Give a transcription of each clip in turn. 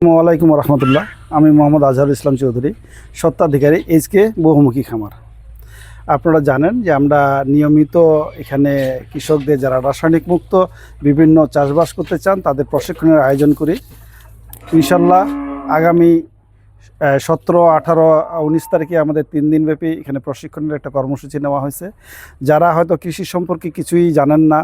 আসসালামু রহমতুল্লাহ। আমি মোহাম্মদ আজহারুল ইসলাম চৌধুরী, স্বত্বাধিকারী এইচকে বহুমুখী খামার। আপনারা জানেন যে আমরা নিয়মিত এখানে কৃষকদের যারা রাসায়নিক মুক্ত বিভিন্ন চাষবাস করতে চান তাদের প্রশিক্ষণের আয়োজন করি। ইনশাল্লাহ আগামী 17, 18, 19 তারিখে আমাদের 3 দিনব্যাপী এখানে প্রশিক্ষণের একটা কর্মসূচি নেওয়া হয়েছে। যারা হয়তো কৃষি সম্পর্কে কিছুই জানেন না,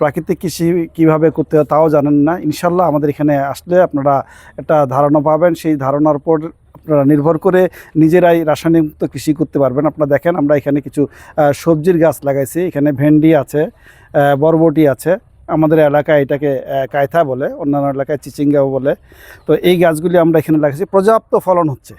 প্রাকৃতিক কৃষি কীভাবে করতে হয় তাও জানেন না, ইনশাল্লাহ আমাদের এখানে আসলে আপনারা একটা ধারণা পাবেন। সেই ধারণার উপর আপনারা নির্ভর করে নিজেরাই রাসায়নিক মুক্ত কৃষি করতে পারবেন। আপনারা দেখেন আমরা এখানে কিছু সবজির গাছ লাগাইছি। এখানে ভেন্ডি আছে, বরবটি আছে। আমাদের এলাকায় এটাকে কায়থা বলে, অন্যান্য এলাকায় চিচিঙ্গাও বলে। তো এই গাছগুলি আমরা এখানে লাগাইছি, পর্যাপ্ত ফলন হচ্ছে।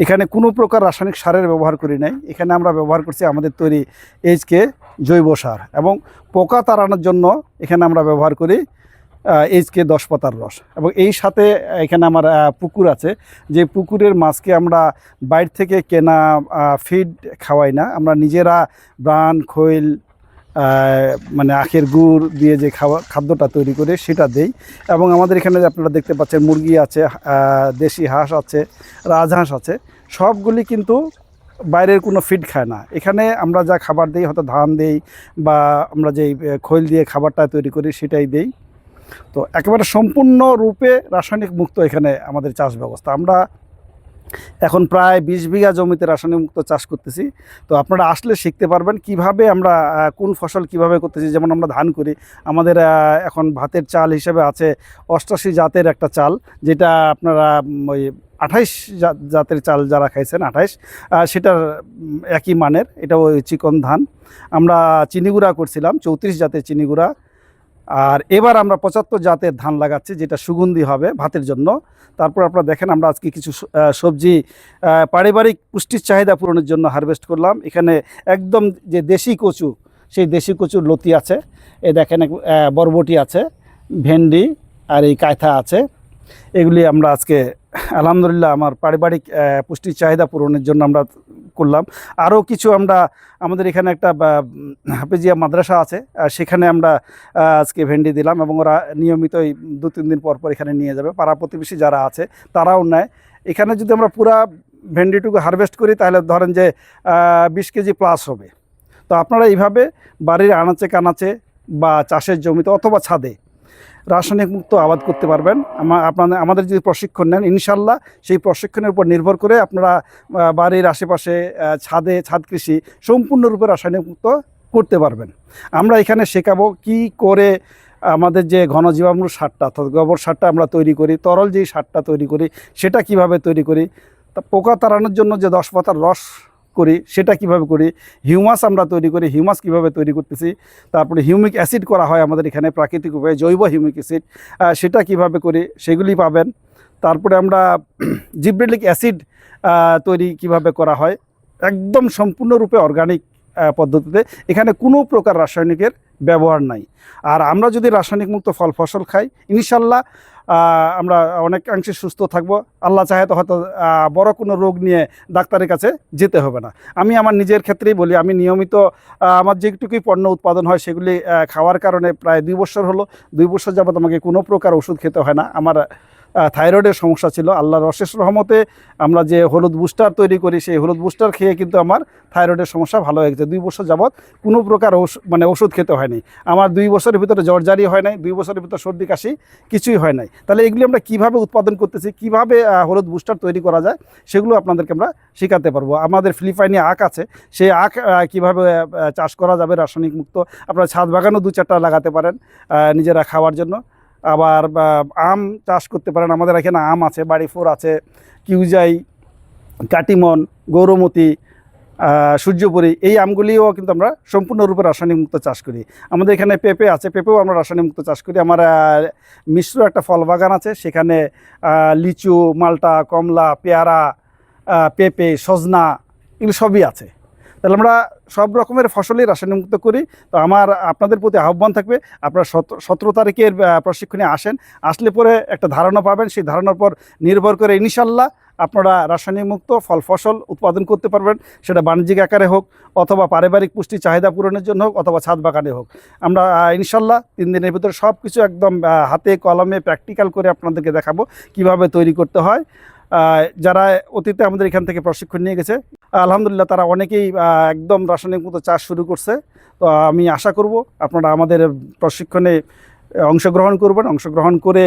এখানে কোনো প্রকার রাসায়নিক সারের ব্যবহার করি নাই। এখানে আমরা ব্যবহার করছি আমাদের তৈরি এইচকে জৈব সার, এবং পোকা তাড়ানোর জন্য এখানে আমরা ব্যবহার করি এইচকে 10 পাতার রস। এবং এই সাথে এখানে আমার পুকুর আছে, যে পুকুরের মাছকে আমরা বাইরে থেকে কেনা ফিড খাওয়াই না, আমরা নিজেরা ব্রান, খৈল, মানে আখের গুড় দিয়ে যে খাদ্যটা তৈরি করে সেটা দেই। এবং আমাদের এখানে আপনারা দেখতে পাচ্ছেন মুরগি আছে, দেশি হাঁস আছে, রাজহাঁস আছে। সবগুলি কিন্তু বাইরের কোনো ফিড খায় না। এখানে আমরা যা খাবার দিই, হয়তো ধান দেই বা আমরা যেই খৈল দিয়ে খাবারটা তৈরি করি সেটাই দেই। তো একেবারে সম্পূর্ণরূপে রাসায়নিক মুক্ত এখানে আমাদের চাষ ব্যবস্থা। আমরা এখন প্রায় 20 বিঘা জমিতে রাসায়নিক মুক্ত চাষ করতেছি। তো আপনারা আসলে শিখতে পারবেন কিভাবে আমরা কোন ফসল কিভাবে করতেছি। যেমন আমরা ধান করি, আমাদের এখন ভাতের চাল হিসেবে আছে 88 জাতের একটা চাল, যেটা আপনারা ওই 28 জাতের চাল যারা খাইছেন 28, সেটার একই মানের, এটা ওই চিকন ধান। আমরা চিনিগুড়া করছিলাম 34 জাতের চিনিগুড়া। আর এবার আমরা 75 জাতের ধান লাগাচ্ছি, যেটা সুগন্ধি হবে ভাতের জন্য। তারপর আপনারা দেখেন আমরা আজকে কিছু সবজি পারিবারিক পুষ্টির চাহিদা পূরণের জন্য হারভেস্ট করলাম। এখানে একদম যে দেশি কচু, সেই দেশি কচুর লতি আছে। এই দেখেন বরবটি আছে, ভেন্ডি আর এই কায়থা আছে। এগুলি আমরা আজকে আলহামদুলিল্লাহ আমার পারিবারিক পুষ্টির চাহিদা পূরণের জন্য আমরা করলাম। আরও কিছু আমরা আমাদের এখানে একটা হাফেজিয়া মাদ্রাসা আছে, সেখানে আমরা আজকে ভেন্ডি দিলাম, এবং ওরা নিয়মিতই 2-3 দিন পর পর এখানে নিয়ে যাবে। পাড়া প্রতিবেশী যারা আছে তারাও নেয়। এখানে যদি আমরা পুরা ভেন্ডিটুকু হারভেস্ট করি তাহলে ধরেন যে 20 কেজি প্লাস হবে। তো আপনারা এইভাবে বাড়ির আনাচে কানাচে বা চাষের জমিতে অথবা ছাদে রাসায়নিক মুক্ত আবাদ করতে পারবেন। আমাদের যদি প্রশিক্ষণ নেন, ইনশাল্লাহ সেই প্রশিক্ষণের উপর নির্ভর করে আপনারা বাড়ির আশেপাশে ছাদ কৃষি সম্পূর্ণরূপে রাসায়নিক মুক্ত করতে পারবেন। আমরা এখানে শেখাবো কি করে আমাদের যে ঘন জীবাণুর সারটা অর্থাৎ গোবর সারটা আমরা তৈরি করি, তরল যেই সারটা তৈরি করি সেটা কিভাবে তৈরি করি, তা পোকা তাড়ানোর জন্য যে 10 পাতার রস করি সেটা কিভাবে করি, হিউমাস আমরা তৈরি করি, হিউমাস কিভাবে তৈরি করতেছি, তারপরে হিউমিক অ্যাসিড করা হয় আমাদের এখানে প্রাকৃতিক উপায়ে, জৈব হিউমিক অ্যাসিড, সেটা কিভাবে করি সেগুলি পাবেন। তারপরে আমরা জিব্রেলিক অ্যাসিড তৈরি কিভাবে করা হয়, একদম সম্পূর্ণরূপে অর্গানিক পদ্ধতিতে, এখানে কোনো প্রকার রাসায়নিকের ব্যবহার নাই। আর আমরা যদি রাসায়নিক মুক্ত ফল ফসল খাই, ইনশাল্লাহ আমরা অনেকাংশে সুস্থ থাকব। আল্লাহ চাহে তো হয়তো বড় কোনো রোগ নিয়ে ডাক্তারের কাছে যেতে হবে না। আমি আমার নিজের ক্ষেত্রেই বলি, আমি নিয়মিত আমার যেটুকুই পণ্য উৎপাদন হয় সেগুলি খাওয়ার কারণে প্রায় 2 বছর হলো। 2 বছর যাবত আমাকে কোনো প্রকার ওষুধ খেতে হয় না। আমার থাইরয়েডের সমস্যা ছিল, আল্লাহর অশেষ রহমতে আমরা যে হলুদ বুস্টার তৈরি করি সেই হলুদ বুস্টার খেয়ে কিন্তু আমার থাইরয়েডের সমস্যা ভালো হয়ে গেছে। 2 বছর যাবত কোনো প্রকার ওষুধ খেতে হয়নি। আমার 2 বছরের ভিতরে জ্বরজারি হয় নাই, 2 বছরের ভিতরে সর্দি কাশি কিছুই হয় নাই। তাহলে এগুলি আমরা কীভাবে উৎপাদন করতেছি, কীভাবে হলুদ বুস্টার তৈরি করা যায় সেগুলো আপনাদেরকে আমরা শেখাতে পারবো। আমাদের ফিলিপাইনি আখ আছে, সেই আখ কীভাবে চাষ করা যাবে রাসায়নিক মুক্ত, আপনারা ছাদ বাগানও 2-4টা লাগাতে পারেন নিজেরা খাওয়ার জন্য। আবার আম চাষ করতে পারেন। আমাদের এখানে আম আছে, বাড়িফোর আছে, কিউজাই, কাটিমন, গৌরমতি, সূর্যপুরী, এই আমগুলিও কিন্তু আমরা সম্পূর্ণরূপে রাসায়নিক মুক্ত চাষ করি। আমাদের এখানে পেঁপে আছে, পেঁপেও আমরা রাসায়নিক মুক্ত চাষ করি। আমার মিশ্র একটা ফল বাগান আছে, সেখানে লিচু, মালটা, কমলা, পেয়ারা, পেঁপে, সজনা এগুলো সবই আছে। তাহলে আমরা সব রকমের ফসলই রাসায়নিক মুক্ত করি। তো আমার আপনাদের প্রতি আহ্বান থাকবে, আপনারা 17 তারিখের প্রশিক্ষণে আসেন। আসলে পরে একটা ধারণা পাবেন, সেই ধারণার পর নির্ভর করে ইনশাল্লাহ আপনারা রাসায়নিক মুক্ত ফল ফসল উৎপাদন করতে পারবেন, সেটা বাণিজ্যিক আকারে হোক অথবা পারিবারিক পুষ্টি চাহিদা পূরণের জন্য হোক অথবা ছাদ বাগানে হোক। আমরা ইনশাল্লাহ 3 দিনের ভিতরে সব কিছু একদম হাতে কলমে প্র্যাকটিক্যাল করে আপনাদেরকে দেখাবো কিভাবে তৈরি করতে হয়। যারা অতীতে আমাদের এখান থেকে প্রশিক্ষণ নিয়ে গেছে আলহামদুলিল্লাহ তারা অনেকেই একদম রাসায়নিক মুক্ত চাষ শুরু করছে। তো আমি আশা করব আপনারা আমাদের প্রশিক্ষণে অংশগ্রহণ করবেন, অংশগ্রহণ করে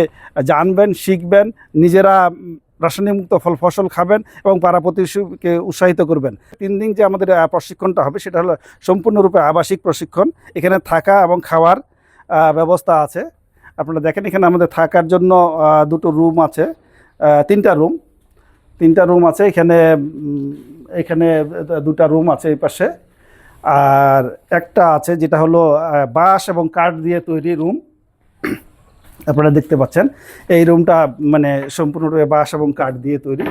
জানবেন, শিখবেন, নিজেরা রাসায়নিক মুক্ত ফল ফসল খাবেন এবং পাড়া প্রতিবেশীকে উৎসাহিত করবেন। 3 দিন যে আমাদের প্রশিক্ষণটা হবে সেটা হলো সম্পূর্ণরূপে আবাসিক প্রশিক্ষণ। এখানে থাকা এবং খাওয়ার ব্যবস্থা আছে। আপনারা দেখেন এখানে আমাদের থাকার জন্য 2টো রুম আছে, 3টা রুম আছে এখানে। এখানে 2টা রুম আছে এই পাশে, আর একটা আছে যেটা হলো বাঁশ এবং কাঠ দিয়ে তৈরি রুম। আপনারা দেখতে পাচ্ছেন এই রুমটা মানে সম্পূর্ণরূপে বাঁশ এবং কাঠ দিয়ে তৈরি।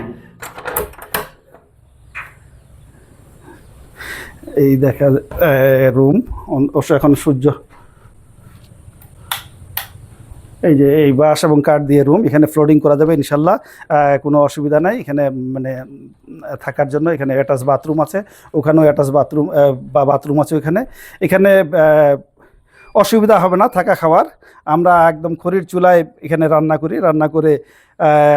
এই দেখা রুম অবশ্য এখন সূর্য, এই যে এই বাঁশ এবং কাঠ দিয়ে রুম, এখানে ফ্লোরিং করা যাবে ইনশাল্লাহ, কোনো অসুবিধা নাই। এখানে মানে থাকার জন্য এখানে অ্যাটাচ বাথরুম আছে, ওখানেও অ্যাটাচ বাথরুম বা বাথরুম আছে ওখানে। এখানে অসুবিধা হবে না থাকা খাওয়ার। আমরা একদম খড়ির চুলায় এখানে রান্না করি, রান্না করে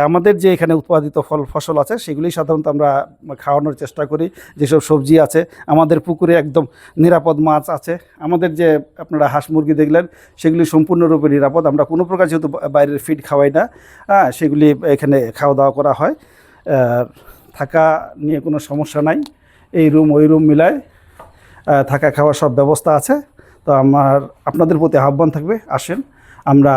আমাদের যে এখানে উৎপাদিত ফল ফসল আছে সেগুলি সাধারণত আমরা খাওয়ানোর চেষ্টা করি। যেসব সবজি আছে, আমাদের পুকুরে একদম নিরাপদ মাছ আছে, আমাদের যে আপনারা হাঁস মুরগি দেখলেন সেগুলি সম্পূর্ণরূপে নিরাপদ। আমরা কোনো প্রকার যেহেতু বাইরের ফিড খাওয়াই না, সেগুলি এখানে খাওয়া দাওয়া করা হয়। থাকা নিয়ে কোনো সমস্যা নাই, এই রুম ওই রুম মিলায় থাকা খাওয়া সব ব্যবস্থা আছে। তো আপনাদের প্রতি আহ্বান থাকবে, আসেন আমরা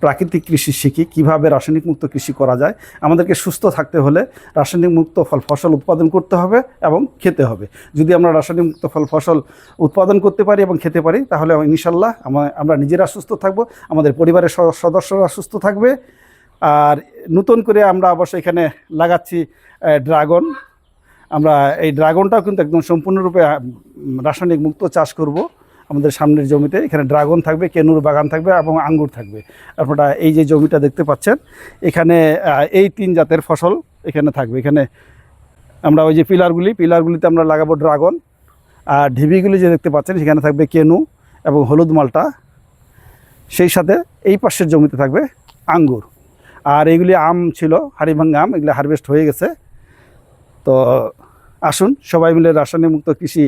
প্রাকৃতিক কৃষি শিখি, কীভাবে রাসায়নিক মুক্ত কৃষি করা যায়। আমাদেরকে সুস্থ থাকতে হলে রাসায়নিক মুক্ত ফল ফসল উৎপাদন করতে হবে এবং খেতে হবে। যদি আমরা রাসায়নিক মুক্ত ফল ফসল উৎপাদন করতে পারি এবং খেতে পারি তাহলে ইনশাল্লাহ আমরা নিজেরা সুস্থ থাকব, আমাদের পরিবারের সদস্যরা সুস্থ থাকবে। আর নতুন করে আমরা অবশ্য এখানে লাগাচ্ছি ড্রাগন। আমরা এই ড্রাগনটাও কিন্তু একদম সম্পূর্ণরূপে রাসায়নিক মুক্ত চাষ করব আমাদের সামনের জমিতে। এখানে ড্রাগন থাকবে, কেনুর বাগান থাকবে এবং আঙ্গুর থাকবে। আপনারা এই যে জমিটা দেখতে পাচ্ছেন এখানে এই 3 জাতের ফসল এখানে থাকবে। এখানে আমরা ওই যে পিলারগুলিতে আমরা লাগাবো ড্রাগন, আর ঢিবিগুলি যে দেখতে পাচ্ছেন সেখানে থাকবে কেনু এবং হলুদ মালটা। সেই সাথে এই পাশের জমিতে থাকবে আঙ্গুর। আর এইগুলি আম ছিল, হাড়িভাঙ্গা আম, এগুলো হারভেস্ট হয়ে গেছে। তো আসুন সবাই মিলে রাসায়নিক মুক্ত কৃষি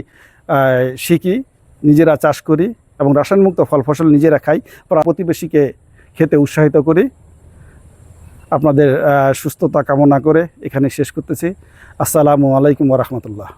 শিখি, নিজেরা চাষ করি এবং রাসায়নিক মুক্ত ফল ফসল নিজেরা খাই, প্রতিবেশীকে খেতে উৎসাহিত করি। আপনাদের সুস্থতা কামনা করে এখানে শেষ করতেছি। আসসালামু আলাইকুম ওয়া রাহমাতুল্লাহ।